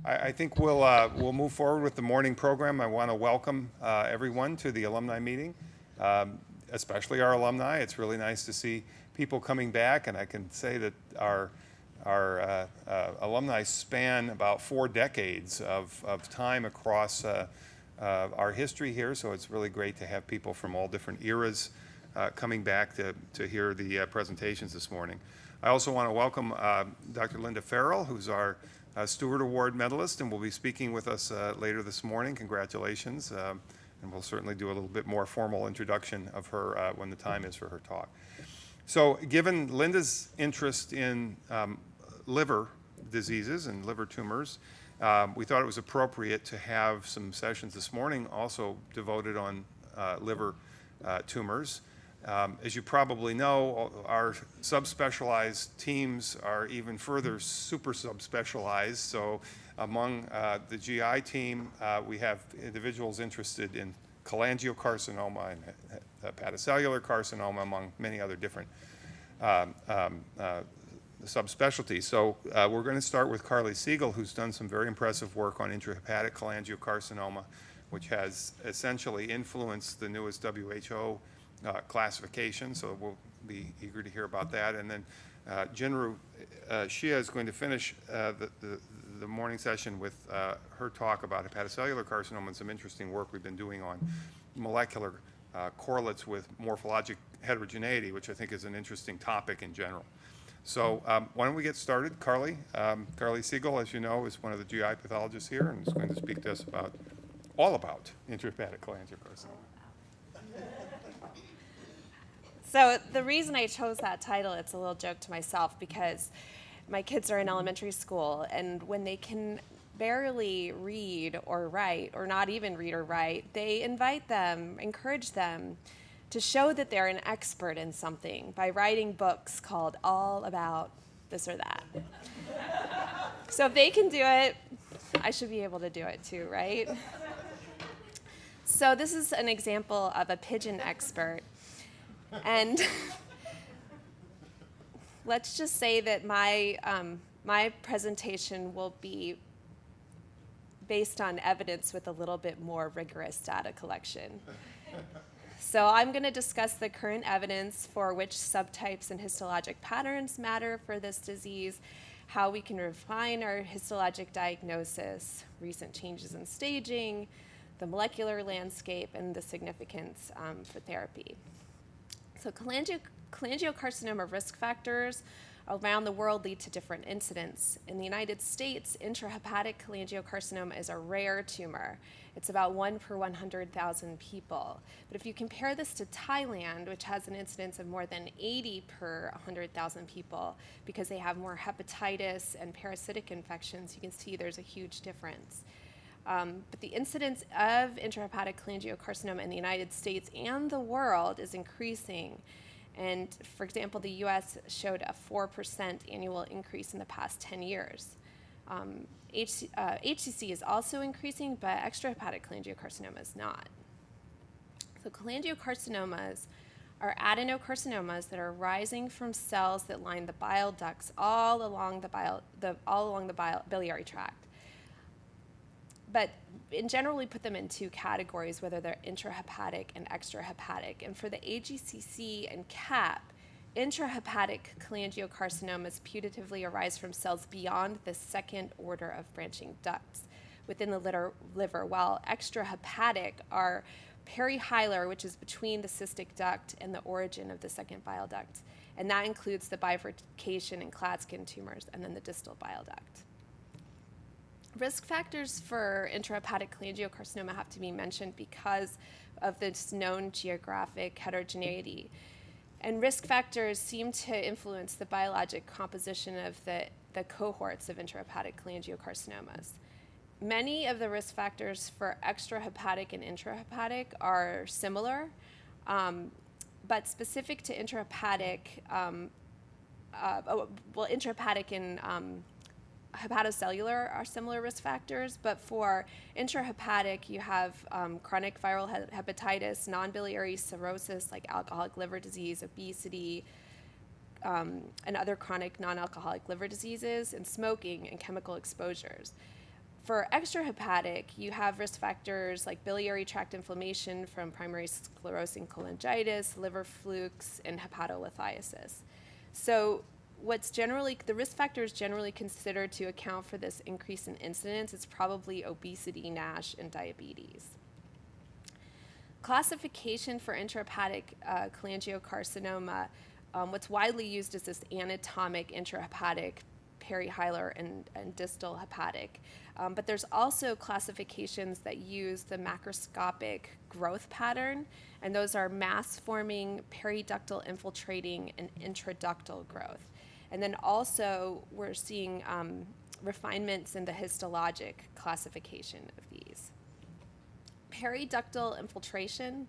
I think we'll move forward with the morning program. I want to welcome everyone to the alumni meeting, especially our alumni. It's really nice to see people coming back, and I can say that our alumni span about 4 decades of time across our history here. So it's really great to have people from all different eras coming back to hear the presentations this morning. I also want to welcome Dr. Linda Farrell, who's our Stewart Award medalist, and will be speaking with us later this morning. Congratulations. And we'll certainly do a little bit more formal introduction of her when the time is for her talk. So given Linda's interest in liver diseases and liver tumors, we thought it was appropriate to have some sessions this morning also devoted on liver tumors. As you probably know, our subspecialized teams are even further super subspecialized. So among the GI team, we have individuals interested in cholangiocarcinoma and hepatocellular carcinoma, among many other different subspecialties. So we're going to start with Carlie Sigel, who's done some very impressive work on intrahepatic cholangiocarcinoma, which has essentially influenced the newest WHO classification, so we'll be eager to hear about that. And then Jinru Shia is going to finish the morning session with her talk about hepatocellular carcinoma and some interesting work we've been doing on molecular correlates with morphologic heterogeneity, which I think is an interesting topic in general. So why don't we get started? Carlie Sigel, as you know, is one of the GI pathologists here and is going to speak to us all about intrahepatic cholangiocarcinoma. So the reason I chose that title, it's a little joke to myself, because my kids are in elementary school, and when they can barely read or write, or not even read or write, they encourage them to show that they're an expert in something by writing books called All About This or That. So if they can do it, I should be able to do it too, right? So this is an example of a pigeon expert. And let's just say that my presentation will be based on evidence with a little bit more rigorous data collection. So I'm going to discuss the current evidence for which subtypes and histologic patterns matter for this disease, how we can refine our histologic diagnosis, recent changes in staging, the molecular landscape, and the significance for therapy. So cholangiocarcinoma risk factors around the world lead to different incidents. In the United States, intrahepatic cholangiocarcinoma is a rare tumor. It's about 1 per 100,000 people. But if you compare this to Thailand, which has an incidence of more than 80 per 100,000 people, because they have more hepatitis and parasitic infections, you can see there's a huge difference. But the incidence of intrahepatic cholangiocarcinoma in the United States and the world is increasing. And for example, the US showed a 4% annual increase in the past 10 years. HCC is also increasing, but extrahepatic cholangiocarcinoma is not. So cholangiocarcinomas are adenocarcinomas that are rising from cells that line the bile ducts all along the biliary tract. But in general, we put them in 2 categories, whether they're intrahepatic and extrahepatic. And for the AGCC and CAP, intrahepatic cholangiocarcinomas putatively arise from cells beyond the second order of branching ducts within the liver, while extrahepatic are perihilar, which is between the cystic duct and the origin of the second bile duct. And that includes the bifurcation and Klatskin tumors and then the distal bile duct. Risk factors for intrahepatic cholangiocarcinoma have to be mentioned because of this known geographic heterogeneity. And risk factors seem to influence the biologic composition of the cohorts of intrahepatic cholangiocarcinomas. Many of the risk factors for extrahepatic and intrahepatic are similar, but specific to intrahepatic, intrahepatic and hepatocellular are similar risk factors, but for intrahepatic, you have chronic viral hepatitis, non-biliary cirrhosis like alcoholic liver disease, obesity, and other chronic non-alcoholic liver diseases, and smoking and chemical exposures. For extrahepatic, you have risk factors like biliary tract inflammation from primary sclerosing cholangitis, liver flukes, and hepatolithiasis. So the risk factors generally considered to account for this increase in incidence is probably obesity, NASH, and diabetes. Classification for intrahepatic cholangiocarcinoma, what's widely used is this anatomic intrahepatic, perihilar, and distal hepatic. But there's also classifications that use the macroscopic growth pattern, and those are mass-forming, periductal infiltrating, and intraductal growth. And then also we're seeing refinements in the histologic classification of these. Periductal infiltration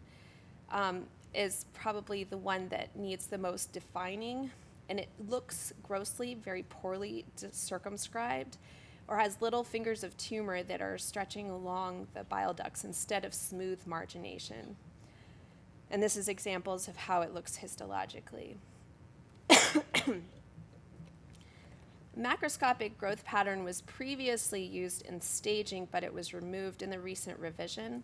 is probably the one that needs the most defining, and it looks grossly very poorly circumscribed, or has little fingers of tumor that are stretching along the bile ducts instead of smooth margination. And this is examples of how it looks histologically. Macroscopic growth pattern was previously used in staging, but it was removed in the recent revision.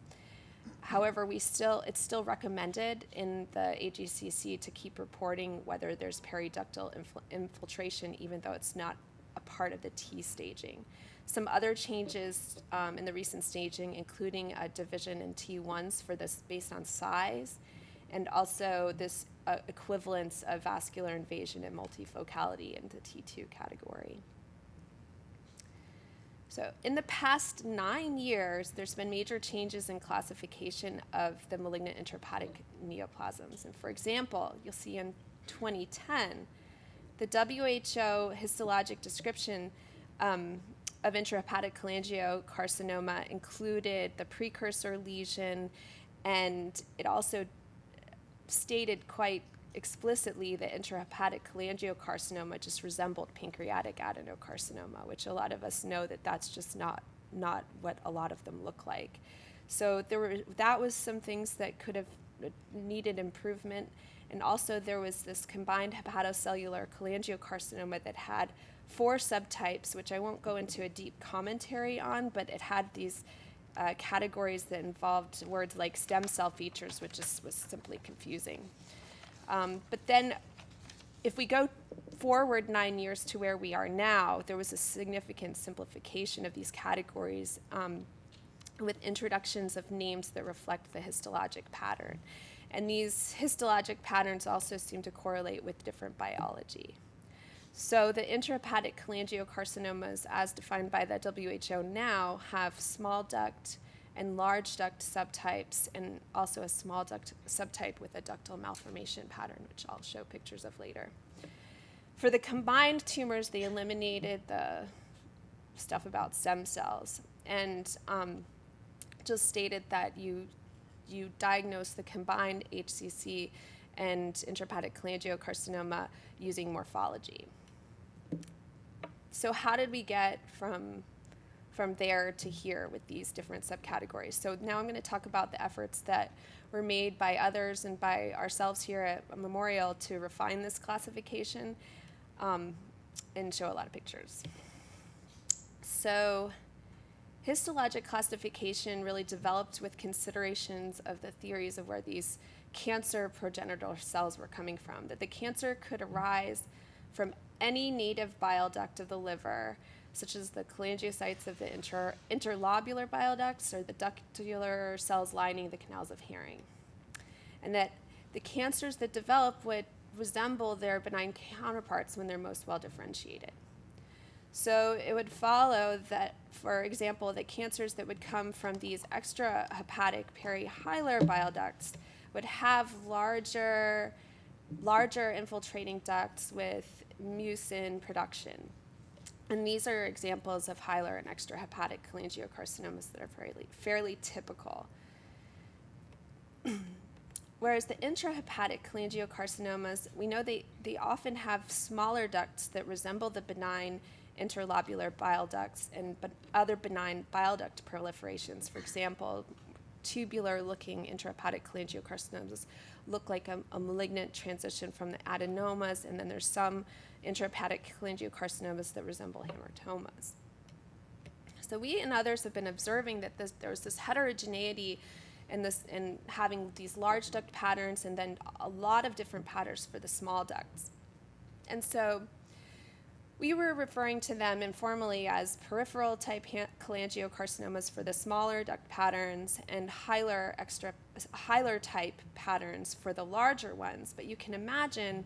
However, it's still recommended in the AGCC to keep reporting whether there's periductal infiltration, even though it's not a part of the T staging. Some other changes in the recent staging, including a division in T1s for this based on size, and also this equivalence of vascular invasion and multifocality in the T2 category. So in the past 9 years, there's been major changes in classification of the malignant intrahepatic neoplasms. And for example, you'll see in 2010, the WHO histologic description of intrahepatic cholangiocarcinoma included the precursor lesion, and it also stated quite explicitly that intrahepatic cholangiocarcinoma just resembled pancreatic adenocarcinoma, which a lot of us know that that's just not what a lot of them look like. So that was some things that could have needed improvement. And also there was this combined hepatocellular cholangiocarcinoma that had 4 subtypes, which I won't go into a deep commentary on, but it had these categories that involved words like stem cell features, which was simply confusing. But then if we go forward 9 years to where we are now, there was a significant simplification of these categories with introductions of names that reflect the histologic pattern. And these histologic patterns also seem to correlate with different biology. So the intrahepatic cholangiocarcinomas, as defined by the WHO now, have small duct and large duct subtypes, and also a small duct subtype with a ductal malformation pattern, which I'll show pictures of later. For the combined tumors, they eliminated the stuff about stem cells and just stated that you diagnose the combined HCC and intrahepatic cholangiocarcinoma using morphology. So how did we get from there to here with these different subcategories? So now I'm going to talk about the efforts that were made by others and by ourselves here at Memorial to refine this classification and show a lot of pictures. So histologic classification really developed with considerations of the theories of where these cancer progenitor cells were coming from, that the cancer could arise from any native bile duct of the liver, such as the cholangiocytes of the interlobular bile ducts or the ductular cells lining the canals of Herring. And that the cancers that develop would resemble their benign counterparts when they're most well differentiated. So it would follow that, for example, that cancers that would come from these extrahepatic perihilar bile ducts would have larger infiltrating ducts with mucin production. And these are examples of hilar and extrahepatic cholangiocarcinomas that are fairly typical. Whereas the intrahepatic cholangiocarcinomas, we know they often have smaller ducts that resemble the benign interlobular bile ducts and other benign bile duct proliferations. For example, tubular-looking intrahepatic cholangiocarcinomas look like a malignant transition from the adenomas, and then there's some intrahepatic cholangiocarcinomas that resemble hamartomas. So we and others have been observing that there's this heterogeneity in having these large duct patterns and then a lot of different patterns for the small ducts. And so we were referring to them informally as peripheral type cholangiocarcinomas for the smaller duct patterns and hilar type patterns for the larger ones. But you can imagine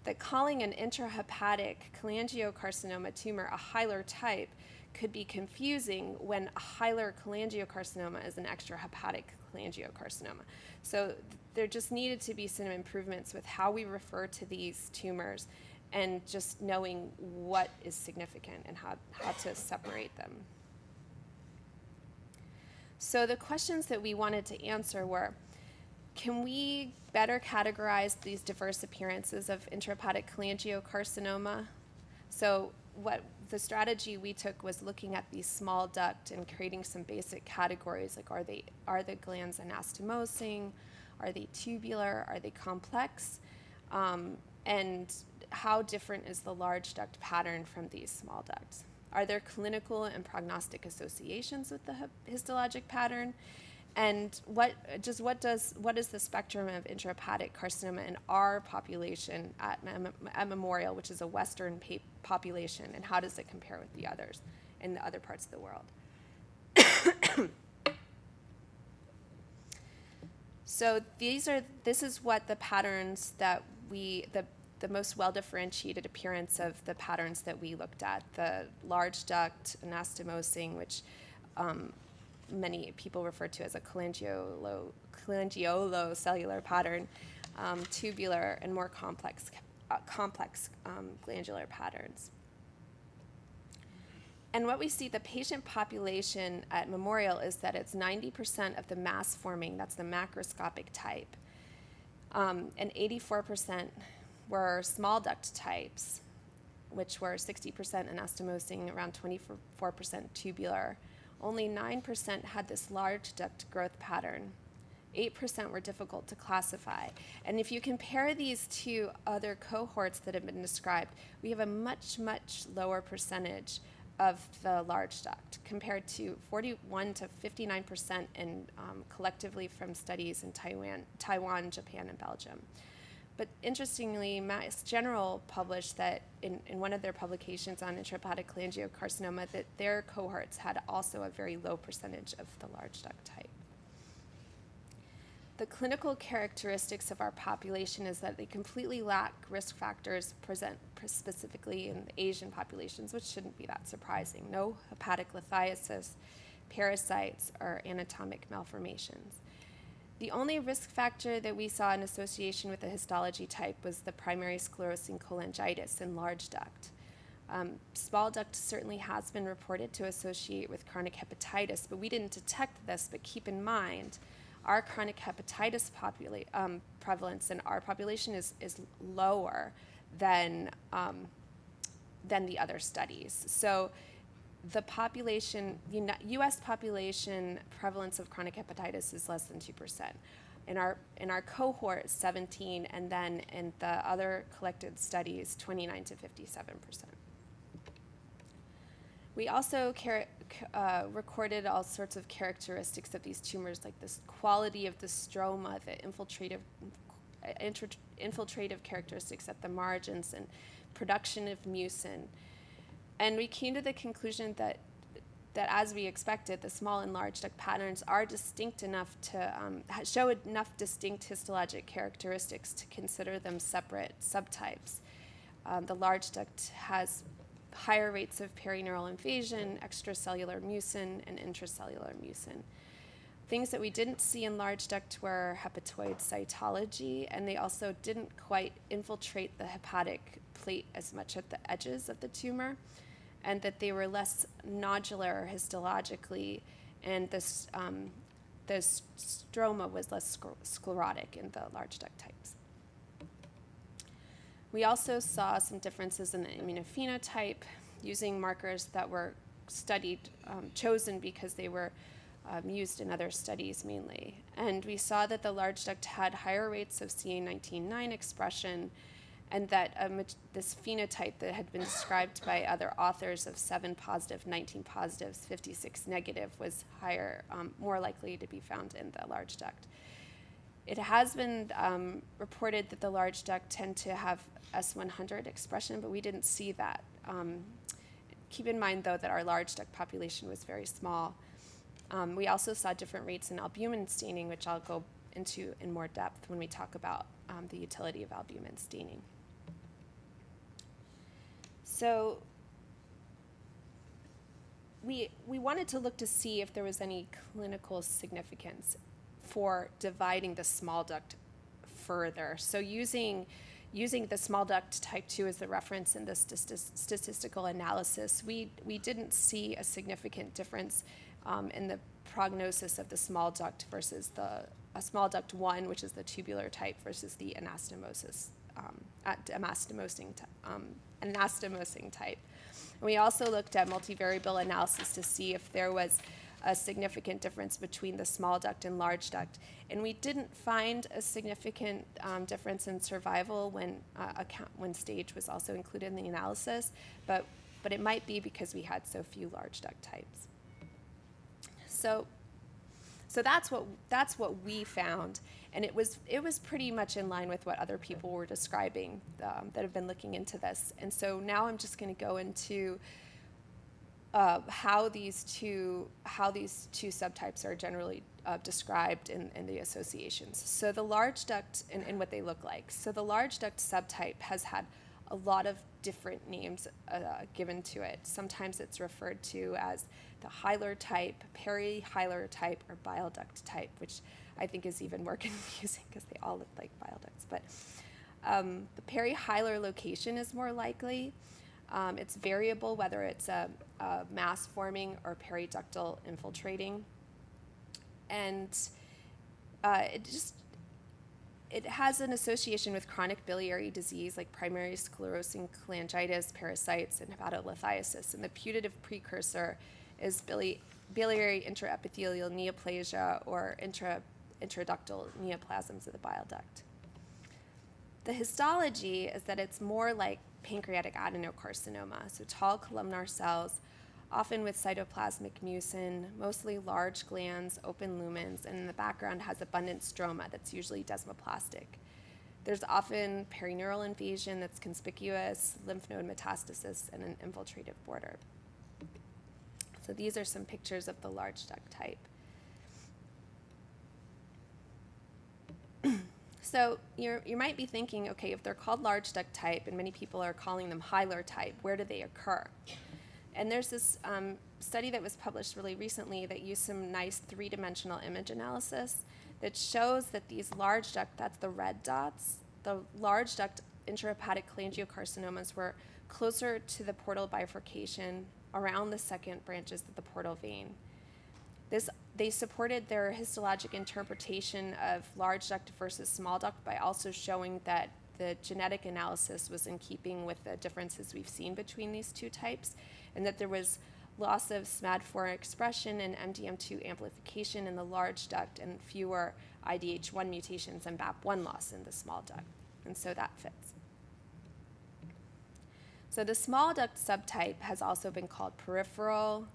that calling an intrahepatic cholangiocarcinoma tumor a hilar type could be confusing when a hilar cholangiocarcinoma is an extrahepatic cholangiocarcinoma. So there just needed to be some improvements with how we refer to these tumors and just knowing what is significant and how to separate them. So the questions that we wanted to answer were, can we better categorize these diverse appearances of intrahepatic cholangiocarcinoma? So what the strategy we took was looking at these small duct and creating some basic categories, like are the glands anastomosing, are they tubular, are they complex, and how different is the large duct pattern from these small ducts? Are there clinical and prognostic associations with the histologic pattern? And what is the spectrum of intrahepatic carcinoma in our population at Memorial, which is a Western population, and how does it compare with the others in the other parts of the world? So this is what the patterns that the most well-differentiated appearance of the patterns that we looked at, the large duct anastomosing, which many people refer to as a cholangiolocellular pattern, tubular, and more complex glandular patterns. And what we see, the patient population at Memorial is that it's 90% of the mass forming, that's the macroscopic type, and 84% were small duct types, which were 60% anastomosing, around 24% tubular. Only 9% had this large duct growth pattern. 8% were difficult to classify. And if you compare these to other cohorts that have been described, we have a much, much lower percentage of the large duct compared to 41 to 59% in collectively from studies in Taiwan, Japan, and Belgium. But interestingly, Mass General published that in one of their publications on intrahepatic cholangiocarcinoma that their cohorts had also a very low percentage of the large duct type. The clinical characteristics of our population is that they completely lack risk factors present specifically in the Asian populations, which shouldn't be that surprising. No hepatic lithiasis, parasites, or anatomic malformations. The only risk factor that we saw in association with the histology type was the primary sclerosing cholangitis in large duct. Small duct certainly has been reported to associate with chronic hepatitis, but we didn't detect this. But keep in mind, our chronic hepatitis prevalence in our population is lower than the other studies. So the population, U.S. population prevalence of chronic hepatitis is less than 2%. In our cohort, 17, and then in the other collected studies, 29 to 57%. We also recorded all sorts of characteristics of these tumors, like this quality of the stroma, the infiltrative characteristics at the margins, and production of mucin. And we came to the conclusion that as we expected, the small and large duct patterns are distinct enough to show enough distinct histologic characteristics to consider them separate subtypes. The large duct has higher rates of perineural invasion, extracellular mucin, and intracellular mucin. Things that we didn't see in large duct were hepatoid cytology, and they also didn't quite infiltrate the hepatic plate as much at the edges of the tumor, and that they were less nodular histologically, and the stroma was less sclerotic in the large duct types. We also saw some differences in the immunophenotype using markers that were studied, chosen because they were used in other studies mainly. And we saw that the large duct had higher rates of CA19-9 expression and that this phenotype that had been described by other authors of 7 positive, 19 positives, 56 negative was higher, more likely to be found in the large duct. It has been reported that the large duct tend to have S100 expression, but we didn't see that. Keep in mind, though, that our large duct population was very small. We also saw different rates in albumin staining, which I'll go into in more depth when we talk about the utility of albumin staining. So we wanted to look to see if there was any clinical significance for dividing the small duct further. So using the small duct type 2 as the reference in this statistical analysis, we didn't see a significant difference in the prognosis of the small duct versus a small duct 1, which is the tubular type, versus the anastomosing type. And we also looked at multivariable analysis to see if there was a significant difference between the small duct and large duct. And we didn't find a significant difference in survival when stage was also included in the analysis, but it might be because we had so few large duct types. So that's what we found, and it was pretty much in line with what other people were describing that have been looking into this. And so now I'm just going to go into how these two subtypes are generally described in the associations. So the large duct and what they look like. So the large duct subtype has had a lot of different names given to it. Sometimes it's referred to as the hilar type, perihilar type, or bile duct type, which I think is even more confusing because they all look like bile ducts. But the perihilar location is more likely. It's variable whether it's a mass forming or periductal infiltrating. And it has an association with chronic biliary disease like primary sclerosing cholangitis, parasites, and hepatolithiasis. And the putative precursor is biliary intraepithelial neoplasia or intraductal neoplasms of the bile duct. The histology is that it's more like pancreatic adenocarcinoma, so tall columnar cells, often with cytoplasmic mucin, mostly large glands, open lumens, and in the background has abundant stroma that's usually desmoplastic. There's often perineural invasion that's conspicuous, lymph node metastasis, and an infiltrative border. So these are some pictures of the large duct type. So you might be thinking, okay, if they're called large duct type, and many people are calling them hilar type, where do they occur? And there's this study that was published really recently that used some nice three-dimensional image analysis that shows that these large duct, that's the red dots, the large duct intrahepatic cholangiocarcinomas were closer to the portal bifurcation around the second branches of the portal vein. They supported their histologic interpretation of large duct versus small duct by also showing that the genetic analysis was in keeping with the differences we've seen between these two types, and that there was loss of SMAD4 expression and MDM2 amplification in the large duct and fewer IDH1 mutations and BAP1 loss in the small duct. And so that fits. So the small duct subtype has also been called peripheral,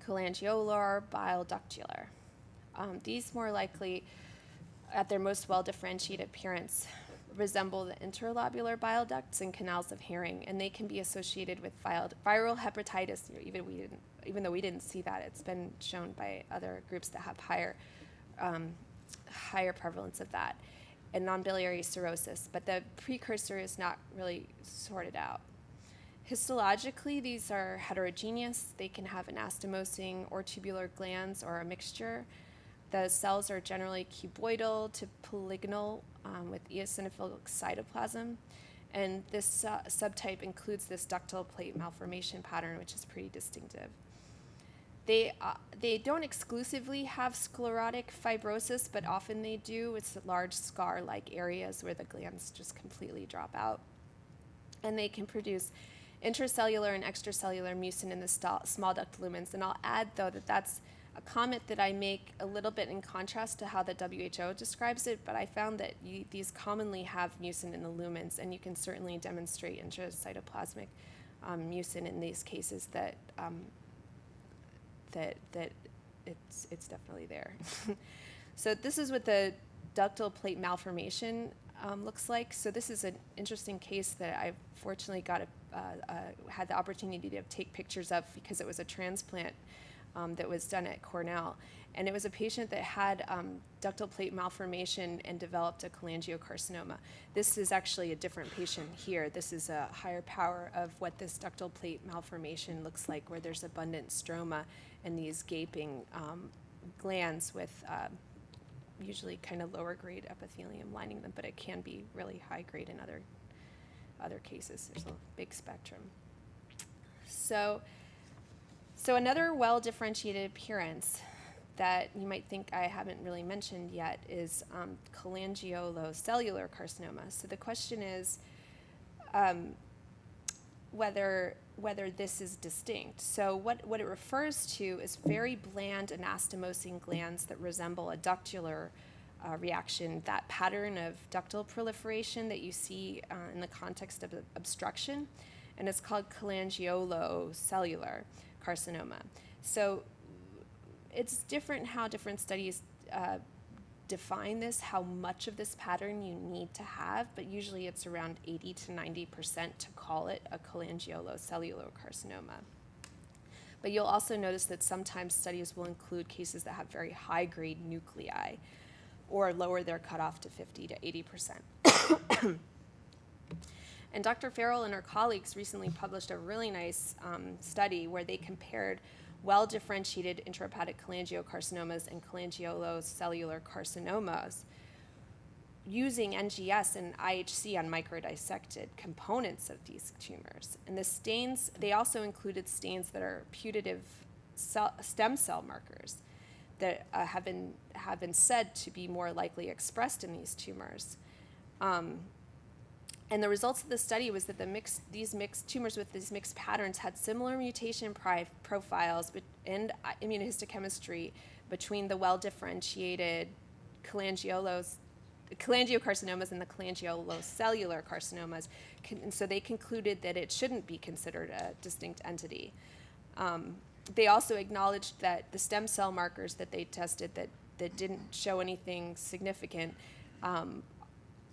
cholangiolar, bile ductular. These more likely, at their most well-differentiated appearance, resemble the interlobular bile ducts and canals of Herring, and they can be associated with viral hepatitis. Even though we didn't see that, it's been shown by other groups that have higher prevalence of that, and non-biliary cirrhosis. But the precursor is not really sorted out. Histologically, these are heterogeneous. They can have anastomosing or tubular glands or a mixture. The cells are generally cuboidal to polygonal with eosinophilic cytoplasm. And this subtype includes this ductal plate malformation pattern, which is pretty distinctive. They don't exclusively have sclerotic fibrosis, but often they do. It's large scar-like areas where the glands just completely drop out. And they can produce intracellular and extracellular mucin in the small duct lumens. And I'll add, though, that that's a comment that I make a little bit in contrast to how the WHO describes it, but I found that these commonly have mucin in the lumens, and you can certainly demonstrate intracytoplasmic mucin in these cases that it's definitely there. So this is what the ductal plate malformation looks like. So this is an interesting case that I fortunately had the opportunity to take pictures of because it was a transplant that was done at Cornell. And it was a patient that had ductal plate malformation and developed a cholangiocarcinoma. This is actually a different patient here. This is a higher power of what this ductal plate malformation looks like, where there's abundant stroma and these gaping glands with usually kind of lower grade epithelium lining them, but it can be really high grade in other cases. There's a big spectrum. So another well-differentiated appearance that you might think I haven't really mentioned yet is cholangiolocellular carcinoma. So the question is whether this is distinct. So what it refers to is very bland anastomosing glands that resemble a ductular reaction, that pattern of ductal proliferation that you see in the context of obstruction, and it's called cholangiolocellular carcinoma. So it's different how different studies define this, how much of this pattern you need to have, but usually it's around 80 to 90% to call it a cholangiolocellular carcinoma. But you'll also notice that sometimes studies will include cases that have very high-grade nuclei or lower their cutoff to 50 to 80%. And Dr. Farrell and her colleagues recently published a really nice study where they compared well-differentiated intrahepatic cholangiocarcinomas and cholangiolocellular carcinomas using NGS and IHC on microdissected components of these tumors. And the stains, they also included stains that are putative stem cell markers that have been said to be more likely expressed in these tumors. And the results of the study was that these mixed tumors with these mixed patterns had similar mutation profiles and immunohistochemistry between the well-differentiated cholangiocarcinomas and the cholangiolocellular carcinomas. And so they concluded that it shouldn't be considered a distinct entity. They also acknowledged that the stem cell markers that they tested that didn't show anything significant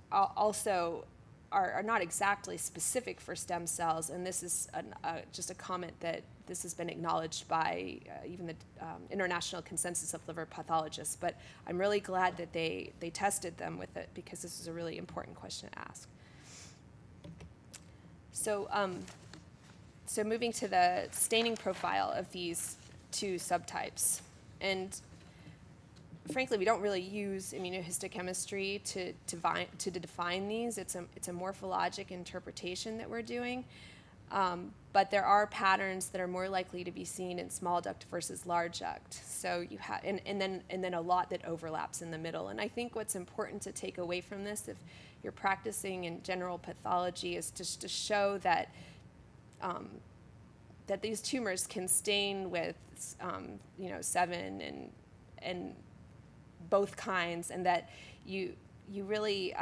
also are not exactly specific for stem cells, and this is just a comment that this has been acknowledged by even the international consensus of liver pathologists, but I'm really glad that they tested them with it because this is a really important question to ask. So, so moving to the staining profile of these two subtypes, and frankly, we don't really use immunohistochemistry to define these. It's a morphologic interpretation that we're doing, but there are patterns that are more likely to be seen in small duct versus large duct. So you have, and then a lot that overlaps in the middle. And I think what's important to take away from this, if you're practicing in general pathology, is just to show that that these tumors can stain with 7 and both kinds, and that you really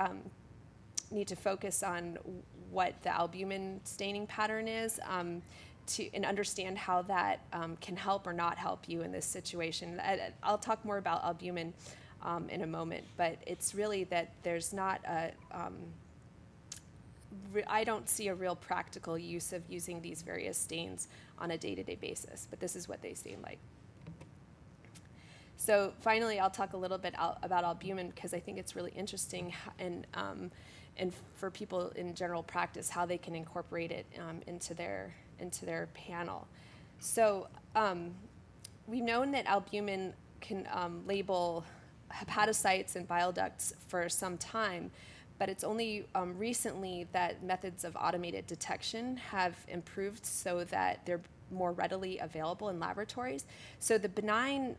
need to focus on what the albumin staining pattern is and understand how that can help or not help you in this situation. I'll talk more about albumin in a moment, but it's really that there's not I don't see a real practical use of using these various stains on a day-to-day basis, but this is what they stain like. So finally, I'll talk a little bit about albumin because I think it's really interesting and for people in general practice how they can incorporate it into their panel. So we've known that albumin can label hepatocytes and bile ducts for some time, but it's only recently that methods of automated detection have improved so that they're more readily available in laboratories. So the benign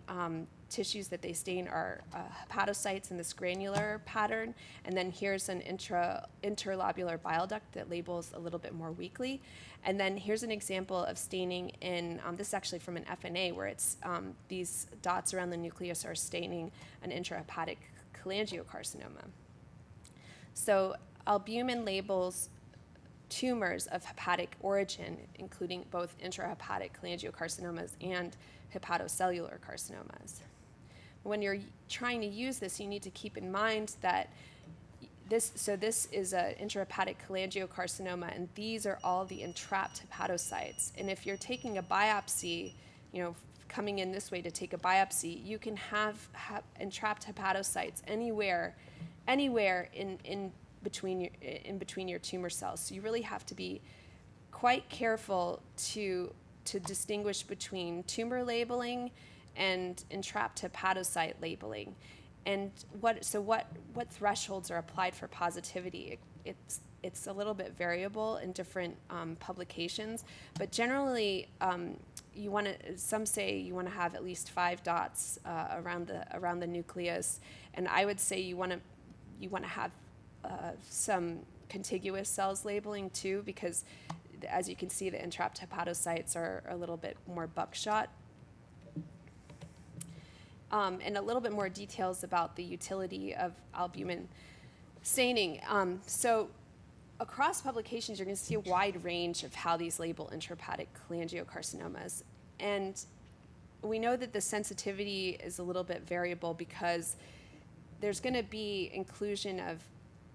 tissues that they stain are hepatocytes in this granular pattern, and then here's an interlobular bile duct that labels a little bit more weakly. And then here's an example of staining in, this is actually from an FNA, where it's these dots around the nucleus are staining an intrahepatic cholangiocarcinoma. So albumin labels tumors of hepatic origin, including both intrahepatic cholangiocarcinomas and hepatocellular carcinomas. When you're trying to use this, you need to keep in mind that this is an intrahepatic cholangiocarcinoma, and these are all the entrapped hepatocytes. And if you're taking a biopsy, coming in this way to take a biopsy, you can have entrapped hepatocytes anywhere in between your tumor cells. So you really have to be quite careful to distinguish between tumor labeling and entrapped hepatocyte labeling. And what thresholds are applied for positivity? It's a little bit variable in different publications, but generally some say you want to have at least 5 dots around the nucleus, and I would say you want to have some contiguous cells labeling too, because as you can see, the entrapped hepatocytes are a little bit more buckshot. And a little bit more details about the utility of albumin staining. So across publications, you're going to see a wide range of how these label intrahepatic cholangiocarcinomas. And we know that the sensitivity is a little bit variable because there's going to be inclusion of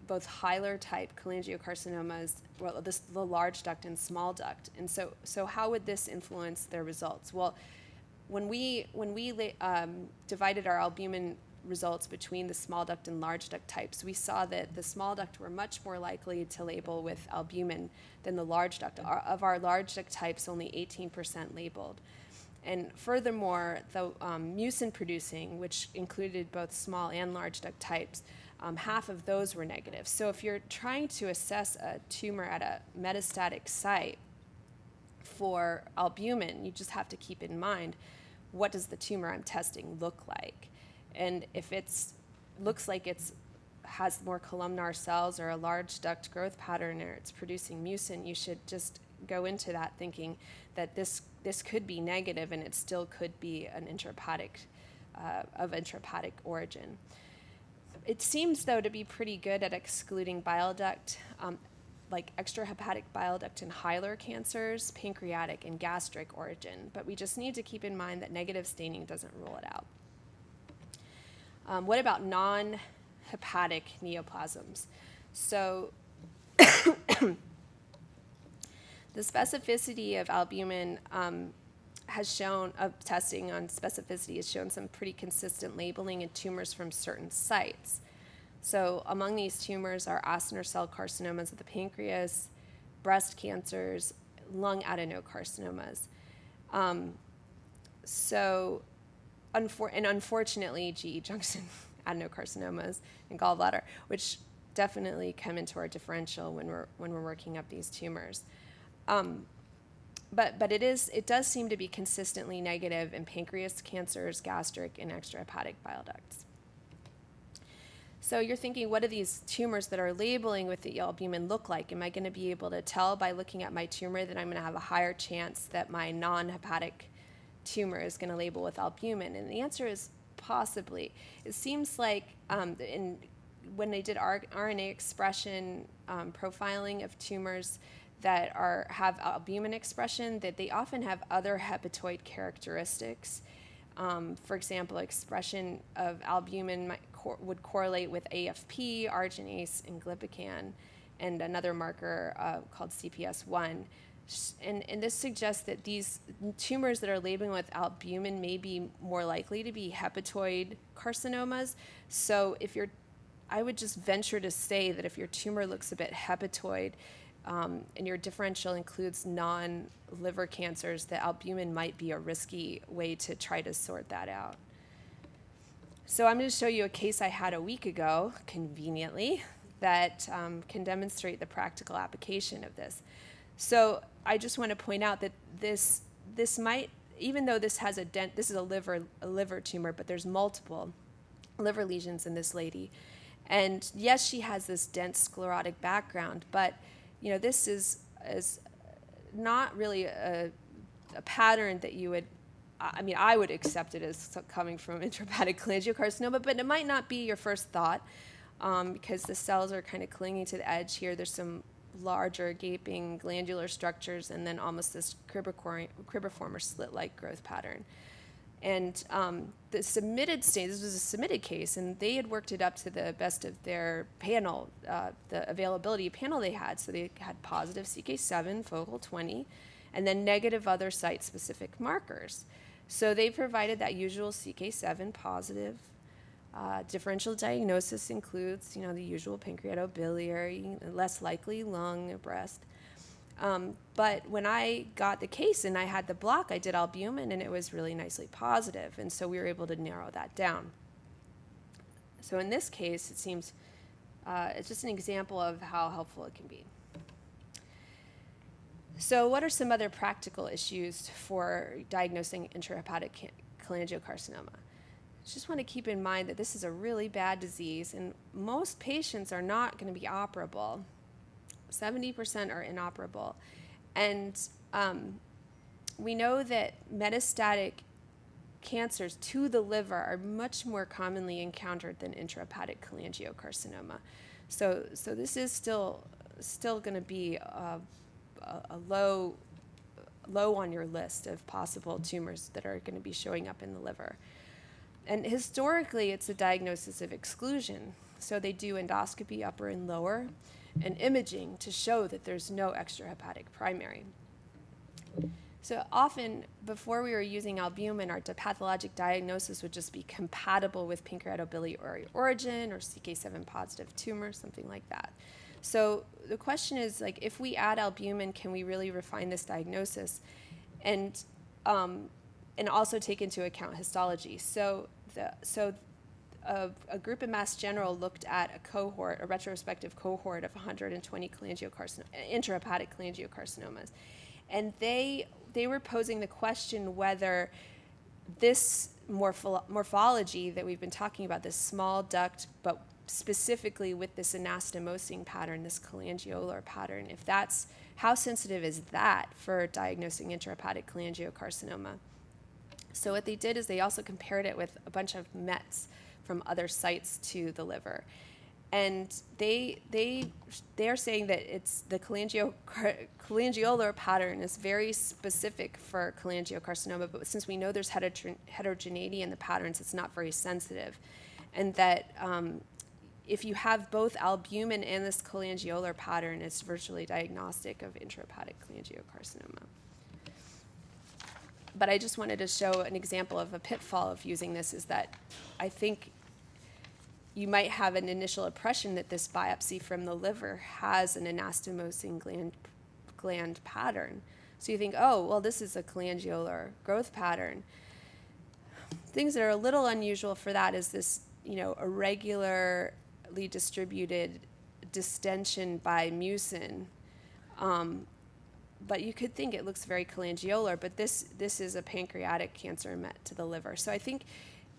both hilar-type cholangiocarcinomas, well, the large duct and small duct. And so how would this influence their results? Well, when we divided our albumin results between the small duct and large duct types, we saw that the small duct were much more likely to label with albumin than the large duct. Of our large duct types, only 18% labeled. And furthermore, the mucin producing, which included both small and large duct types, half of those were negative. So if you're trying to assess a tumor at a metastatic site for albumin, you just have to keep in mind, what does the tumor I'm testing look like? And if it looks like it has more columnar cells or a large duct growth pattern, or it's producing mucin, you should just go into that thinking that this could be negative, and it still could be an intrahepatic origin. It seems, though, to be pretty good at excluding bile duct, like extrahepatic bile duct and hilar cancers, pancreatic, and gastric origin. But we just need to keep in mind that negative staining doesn't rule it out. What about non-hepatic neoplasms? So the specificity of albumin testing on specificity has shown some pretty consistent labeling in tumors from certain sites. So among these tumors are acinar cell carcinomas of the pancreas, breast cancers, lung adenocarcinomas. And unfortunately, GE junction adenocarcinomas and gallbladder, which definitely come into our differential when we're working up these tumors. But it does seem to be consistently negative in pancreas cancers, gastric, and extrahepatic bile ducts. So you're thinking, what do these tumors that are labeling with the albumin look like? Am I going to be able to tell by looking at my tumor that I'm going to have a higher chance that my non-hepatic tumor is going to label with albumin? And the answer is possibly. It seems like when they did RNA expression profiling of tumors that have albumin expression, that they often have other hepatoid characteristics. For example, expression of albumin would correlate with AFP, arginase, and glypican, and another marker called CPS1. And this suggests that these tumors that are labeling with albumin may be more likely to be hepatoid carcinomas. So I would just venture to say that if your tumor looks a bit hepatoid, and your differential includes non-liver cancers, the albumin might be a risky way to try to sort that out. So I'm going to show you a case I had a week ago, conveniently, that can demonstrate the practical application of this. So I just want to point out that this this might, even though this has this is a liver tumor, but there's multiple liver lesions in this lady. And yes, she has this dense sclerotic background, but this is not really a pattern that you would, I would accept it as coming from intrahepatic cholangiocarcinoma, but it might not be your first thought, because the cells are kind of clinging to the edge here. There's some larger gaping glandular structures, and then almost this cribriform or slit-like growth pattern. And the submitted state, this was a submitted case, and they had worked it up to the best of their panel, the availability panel they had. So they had positive CK7, focal 20, and then negative other site-specific markers. So they provided that usual CK7 positive. Differential diagnosis includes, the usual pancreatobiliary, less likely lung or breast. But when I got the case and I had the block, I did albumin, and it was really nicely positive. And so we were able to narrow that down. So in this case, it seems it's just an example of how helpful it can be. So what are some other practical issues for diagnosing intrahepatic cholangiocarcinoma? Just want to keep in mind that this is a really bad disease, and most patients are not going to be operable. 70% are inoperable. And we know that metastatic cancers to the liver are much more commonly encountered than intrahepatic cholangiocarcinoma. So this is still going to be a low on your list of possible tumors that are going to be showing up in the liver. And historically, it's a diagnosis of exclusion. So they do endoscopy, upper and lower, and imaging to show that there's no extrahepatic primary. So often, before we were using albumin, our pathologic diagnosis would just be compatible with pancreatobiliary origin or CK7 positive tumor, something like that. So the question is, if we add albumin, can we really refine this diagnosis? And also take into account histology. So a group at Mass General looked at a retrospective cohort of 120 intrahepatic cholangiocarcinomas, and they were posing the question whether this morphology that we've been talking about, this small duct, but specifically with this anastomosing pattern, this cholangiolar pattern, how sensitive is that for diagnosing intrahepatic cholangiocarcinoma? So what they did is they also compared it with a bunch of METs from other sites to the liver. And they are saying that it's the cholangiolar pattern is very specific for cholangiocarcinoma, but since we know there's heterogeneity in the patterns, it's not very sensitive. And that if you have both albumin and this cholangiolar pattern, it's virtually diagnostic of intrahepatic cholangiocarcinoma. But I just wanted to show an example of a pitfall of using this, is that I think you might have an initial impression that this biopsy from the liver has an anastomosing gland pattern. So you think, oh, well, this is a cholangiolar growth pattern. Things that are a little unusual for that is this, irregularly distributed distension by mucin. But you could think it looks very cholangiolar, but this is a pancreatic cancer met to the liver. So I think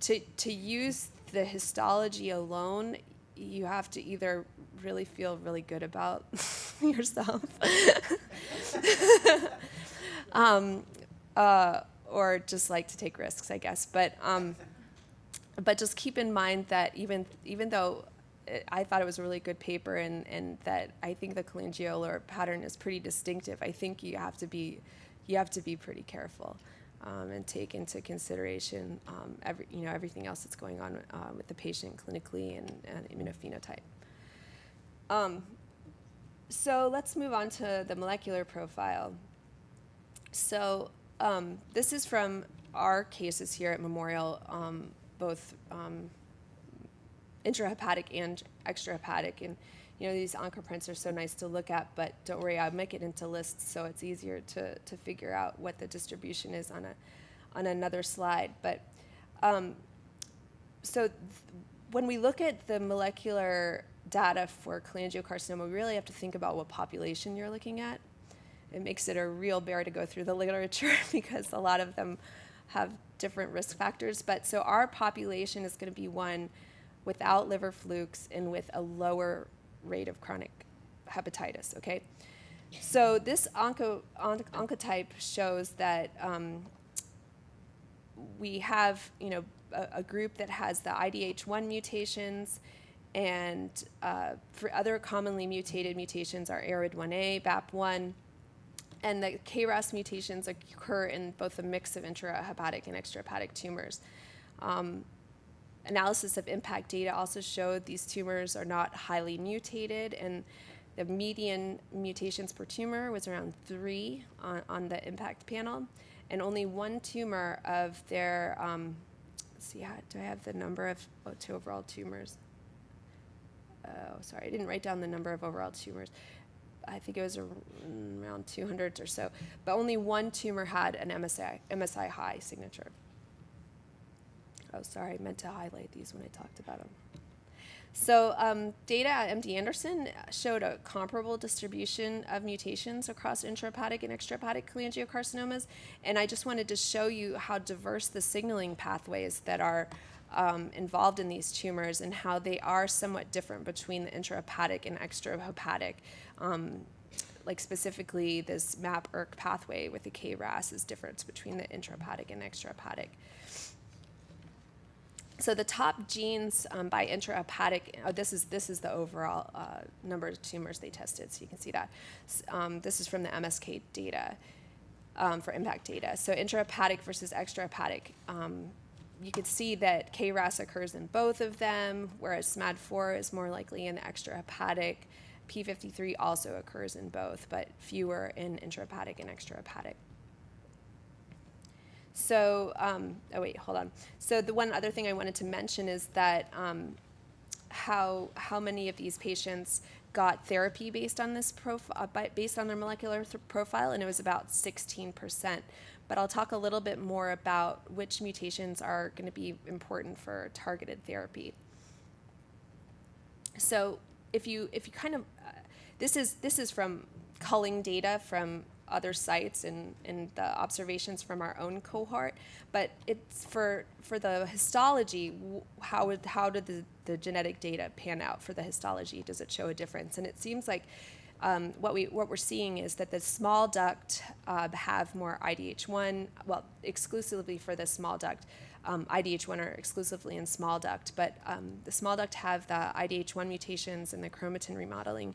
to use the histology alone, you have to either really feel really good about yourself or just like to take risks, I guess. But just keep in mind that even though I thought it was a really good paper, and that I think the cholangiolar pattern is pretty distinctive, I think you have to be pretty careful and take into consideration everything else that's going on with the patient clinically and immunophenotype. So let's move on to the molecular profile. So this is from our cases here at Memorial, both intrahepatic and extrahepatic, and these oncoprints are so nice to look at, but don't worry, I'll make it into lists so it's easier to figure out what the distribution is on another slide. But when we look at the molecular data for cholangiocarcinoma, we really have to think about what population you're looking at. it makes it a real bear to go through the literature because a lot of them have different risk factors. But so our population is going to be one without liver flukes and with a lower rate of chronic hepatitis, okay? So this oncotype shows that we have, a group that has the IDH1 mutations, and for other commonly mutated mutations are ARID1A, BAP1, and the KRAS mutations occur in both a mix of intrahepatic and extrahepatic tumors. Analysis of impact data also showed these tumors are not highly mutated, and the median mutations per tumor was around 3 on the impact panel, and only one tumor of their, let's see, do I have the number of to overall tumors? Oh, sorry, I didn't write down the number of overall tumors. I think it was around 200 or so, but only one tumor had an MSI high signature. Oh, sorry, I meant to highlight these when I talked about them. So data at MD Anderson showed a comparable distribution of mutations across intrahepatic and extrahepatic cholangiocarcinomas, and I just wanted to show you how diverse the signaling pathways that are involved in these tumors and how they are somewhat different between the intrahepatic and extrahepatic. Like specifically this MAP-ERK pathway with the KRAS is different between the intrahepatic and extrahepatic. So the top genes by intrahepatic, this is the overall number of tumors they tested, so you can see that. This is from the MSK data, for impact data. So intrahepatic versus extrahepatic, you could see that KRAS occurs in both of them, whereas SMAD4 is more likely in the extrahepatic. P53 also occurs in both, but fewer in intrahepatic and extrahepatic. So, oh wait, hold on. So the one other thing I wanted to mention is that how many of these patients got therapy based on this based on their molecular profile, and it was about 16%. But I'll talk a little bit more about which mutations are going to be important for targeted therapy. So if you kind of, this is from culling data from other sites and the observations from our own cohort, but it's for the histology, how did the genetic data pan out for the histology? Does it show a difference? And it seems like what we're seeing is that the small duct have more IDH1, well, exclusively for the small duct. IDH1 are exclusively in small duct, but the small duct have the IDH1 mutations and the chromatin remodeling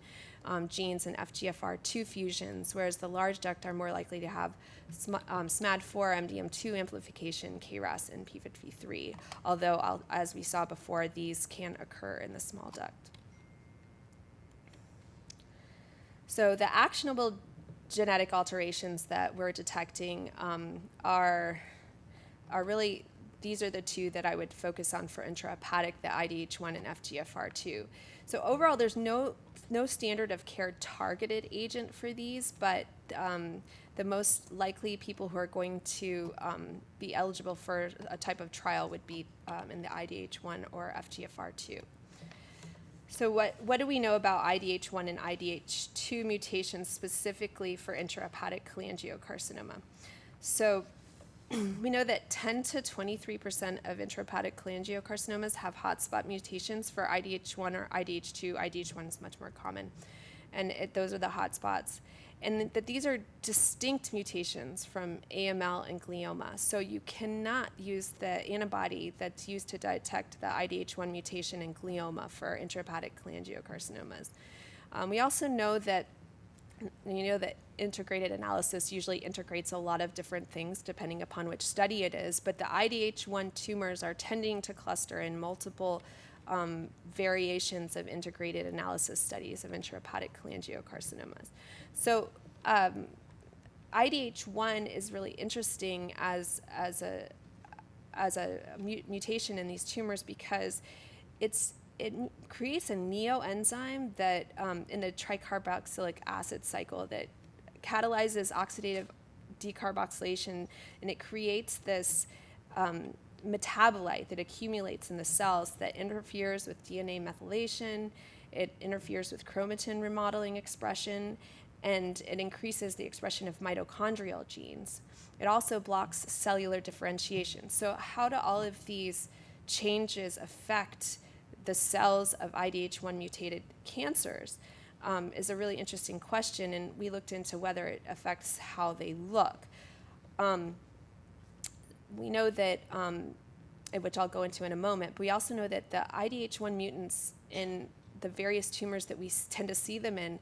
genes and FGFR2 fusions, whereas the large duct are more likely to have SMAD4, MDM2 amplification, KRAS, and P53, although, as we saw before, these can occur in the small duct. So the actionable genetic alterations that we're detecting are really, these are the two that I would focus on for intrahepatic, the IDH1 and FGFR2. So overall, there's no standard of care targeted agent for these, but the most likely people who are going to be eligible for a type of trial would be in the IDH1 or FGFR2. So what do we know about IDH1 and IDH2 mutations specifically for intrahepatic cholangiocarcinoma? So we know that 10 to 23% of intrahepatic cholangiocarcinomas have hotspot mutations for IDH1 or IDH2. IDH1 is much more common, and those are the hotspots. And that these are distinct mutations from AML and glioma. So you cannot use the antibody that's used to detect the IDH1 mutation in glioma for intrahepatic cholangiocarcinomas. We also know that integrated analysis usually integrates a lot of different things depending upon which study it is, but the IDH1 tumors are tending to cluster in multiple variations of integrated analysis studies of intrahepatic cholangiocarcinomas. So IDH1 is really interesting as a mutation in these tumors because it creates a neoenzyme that in the tricarboxylic acid cycle that catalyzes oxidative decarboxylation, and it creates this metabolite that accumulates in the cells that interferes with DNA methylation. It interferes with chromatin remodeling expression, and it increases the expression of mitochondrial genes. It also blocks cellular differentiation. So how do all of these changes affect the cells of IDH1 mutated cancers is a really interesting question, and we looked into whether it affects how they look. We know that, which I'll go into in a moment, but we also know that the IDH1 mutants in the various tumors that we tend to see them in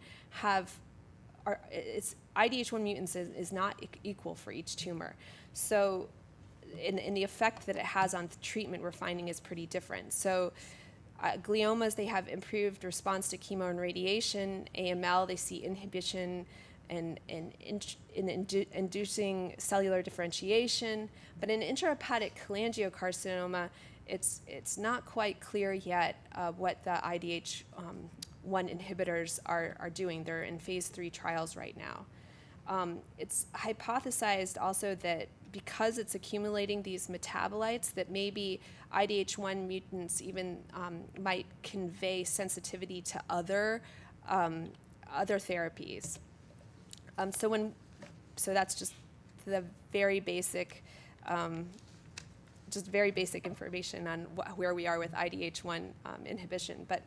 IDH1 mutants is not equal for each tumor. So in the effect that it has on the treatment we're finding is pretty different. So gliomas, they have improved response to chemo and radiation. AML, they see inhibition and inducing cellular differentiation. But in intrahepatic cholangiocarcinoma, it's not quite clear yet what the IDH1 inhibitors are doing. They're in phase 3 trials right now. It's hypothesized also that because it's accumulating these metabolites, that maybe IDH1 mutants even might convey sensitivity to other therapies. So that's just the very basic, information on where we are with IDH1 inhibition. But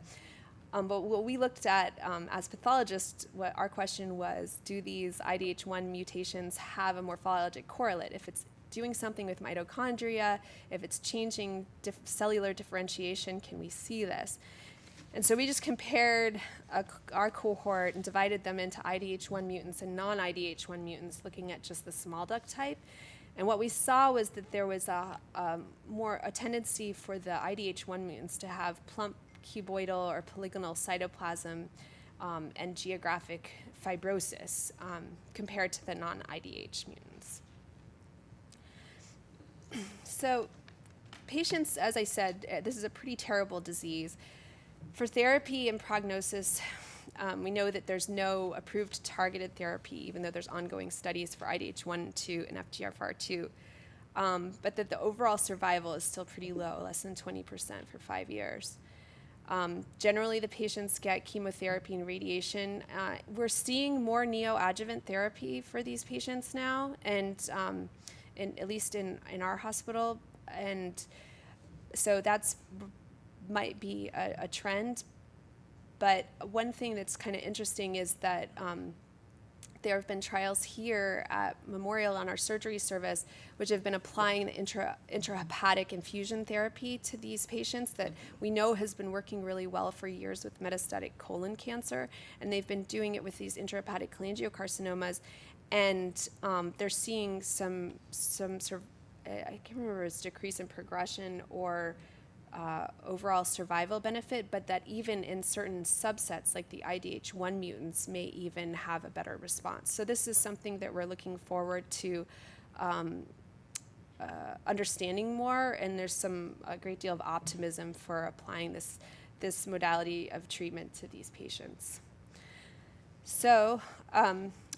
what we looked at as pathologists, what our question was, do these IDH1 mutations have a morphologic correlate? If it's doing something with mitochondria, if it's changing cellular differentiation, can we see this? And so we just compared our cohort and divided them into IDH1 mutants and non-IDH1 mutants, looking at just the small duct type. And what we saw was that there was a tendency for the IDH1 mutants to have plump cuboidal or polygonal cytoplasm and geographic fibrosis compared to the non-IDH mutants. So patients, as I said, this is a pretty terrible disease. For therapy and prognosis, we know that there's no approved targeted therapy, even though there's ongoing studies for IDH1, 2, and FGFR2, but that the overall survival is still pretty low, less than 20% for 5 years. Generally, the patients get chemotherapy and radiation. We're seeing more neoadjuvant therapy for these patients now, and at least in our hospital. And so that's might be a trend. But one thing that's kind of interesting is that there have been trials here at Memorial on our surgery service, which have been applying the intrahepatic infusion therapy to these patients that we know has been working really well for years with metastatic colon cancer. And they've been doing it with these intrahepatic cholangiocarcinomas. And they're seeing some sort of, I can't remember if it's decrease in progression or overall survival benefit, but that even in certain subsets like the IDH1 mutants may even have a better response. So this is something that we're looking forward to understanding more, and there's a great deal of optimism for applying this modality of treatment to these patients. So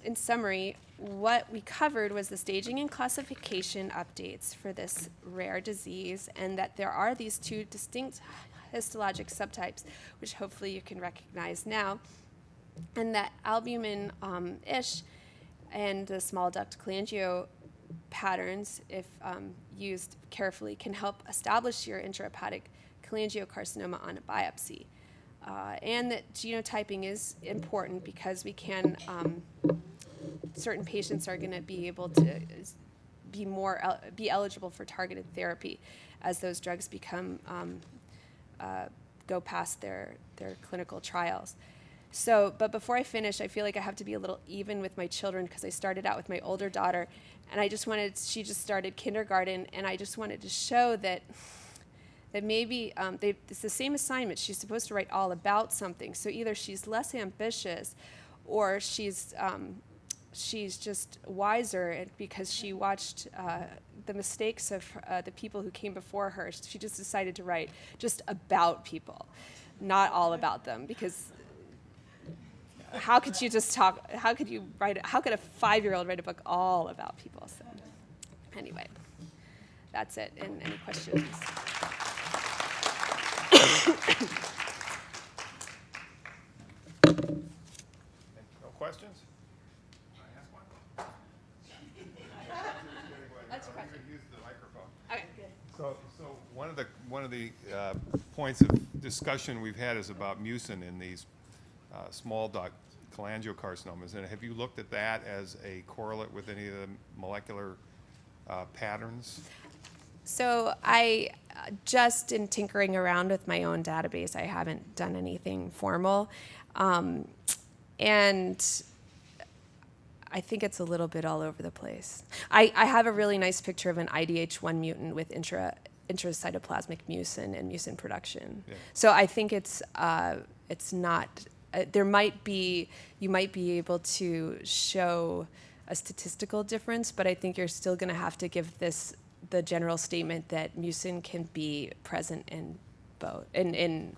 in summary, what we covered was the staging and classification updates for this rare disease, and that there are these two distinct histologic subtypes, which hopefully you can recognize now, and that albumin-ish and the small duct cholangio patterns, if used carefully, can help establish your intrahepatic cholangiocarcinoma on a biopsy. And that genotyping is important because we can, certain patients are going to be able to be eligible for targeted therapy as those drugs go past their clinical trials. So, but before I finish, I feel like I have to be a little even with my children because I started out with my older daughter, and she just started kindergarten, and I just wanted to show that maybe it's the same assignment. She's supposed to write all about something. So either she's less ambitious, or she's just wiser because she watched the mistakes of the people who came before her. She just decided to write just about people, not all about them, because how could you just talk? How could you write? How could a 5-year-old write a book all about people? So anyway, that's it. And any questions? No questions? points of discussion we've had is about mucin in these small duct cholangiocarcinomas. And have you looked at that as a correlate with any of the molecular patterns? So I just in tinkering around with my own database, I haven't done anything formal. And I think it's a little bit all over the place. I have a really nice picture of an IDH1 mutant with intracytoplasmic mucin and mucin production. Yeah. So I think it's not, you might be able to show a statistical difference, but I think you're still going to have to give this the general statement that mucin can be present in both, in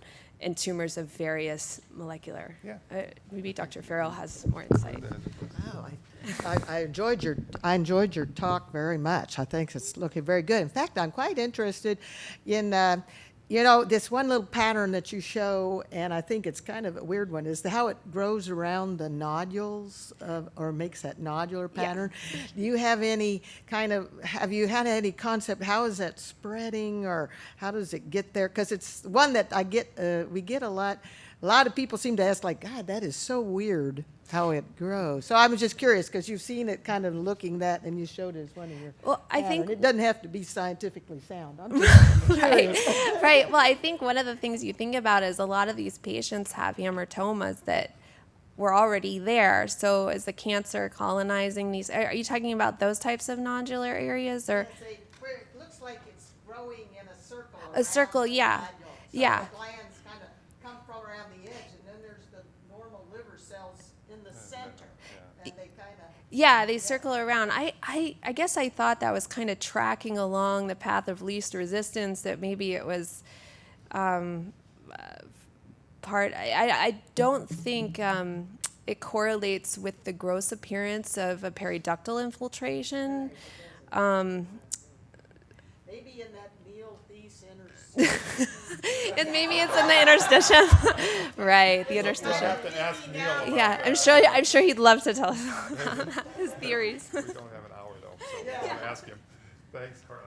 tumors of various molecular. Yeah. Maybe Dr. Farrell has more insight. Wow, I enjoyed your talk very much. I think it's looking very good. In fact, I'm quite interested in this one little pattern that you show, and I think it's kind of a weird one, is how it grows around the nodules or makes that nodular pattern. Yeah. Do you have have you had any concept, how is that spreading, or how does it get there? Because it's one that we get a lot. A lot of people seem to ask, like, God, that is so weird how it grows. So I was just curious, because you've seen it kind of looking that, and you showed it as one of your I think it doesn't have to be scientifically sound. I'm just curious. Right. Well, I think one of the things you think about is a lot of these patients have hamartomas that were already there. So is the cancer colonizing these? Are you talking about those types of nodular areas, or? Where it looks like it's growing in a circle. A circle, yeah. So yeah. the glands kind of come from around the edge, and then there's the normal liver cells in the center. And they kind of. Yeah, they circle around. I guess I thought that was kind of tracking along the path of least resistance, that maybe it was part. I don't think it correlates with the gross appearance of a periductal infiltration. Maybe in that Neal-Thies interstitium. And maybe it's in the interstitium. Right, the interstitium. Have to ask Neil. Yeah, I'm sure he'd love to tell us about his theories. We don't have an hour though, so we'll ask him. Thanks, Carlie.